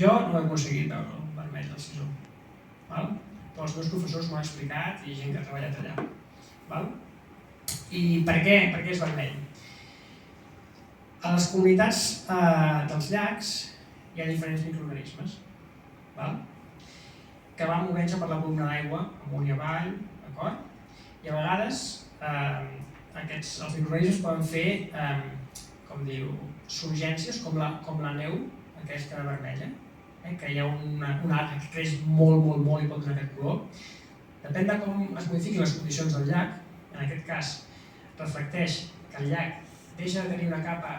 Jo no ho he aconseguit veure el vermell del sisó, però els meus professors m'ho han explicat i gent que ha treballat allà. I per què és vermell? A les comunitats dels llacs hi ha diferents microorganismes que van movent-se per la columna d'aigua amunt i avall, d'acord? I a vegades els microorganismes poden fer, com diu, surgències com la neu, aquesta vermella, que hi ha una alga que creix molt i pot donar aquest color. Depèn de com es modifiquin les condicions del llac, en aquest cas reflecteix que el llac deixa de tenir una capa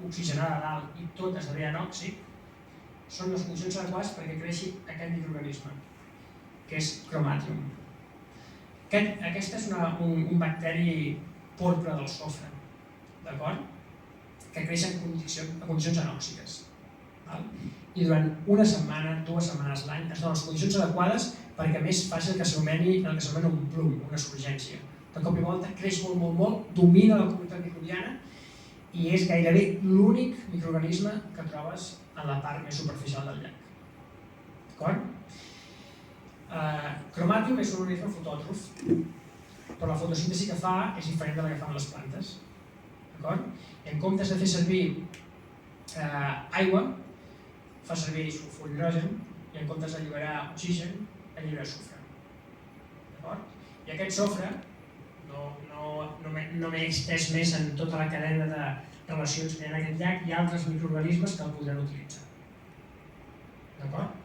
oxigenada a dalt i tot esdevé anòxic, són les condicions adequades perquè creixi aquest microorganisme, que és Chromatium. Aquest és un bacteri porpra del sofre, d'acord? Que creix en condicions anòxiques. I durant una setmana, 2 setmanes l'any, es donen les condicions adequades perquè a més faci el que s'anomena un plum, una surgència. De cop i volta creix molt, domina la comunitat microbiana i és gairebé l'únic microorganisme que trobes en la part més superficial del llac. D'acord? Chromatium és un organisme fotòtrof, però la fotosíntesi que fa és diferent de la que fan les plantes. I en comptes de fer servir aigua, fa servir sulfur d'hidrogen i en comptes d'alliberar oxigen, allibera sofre. I aquest sofre no m'he extès més en tota la cadena de relacions que hi ha en aquest llac i altres microorganismes que el podran utilitzar. D'acord?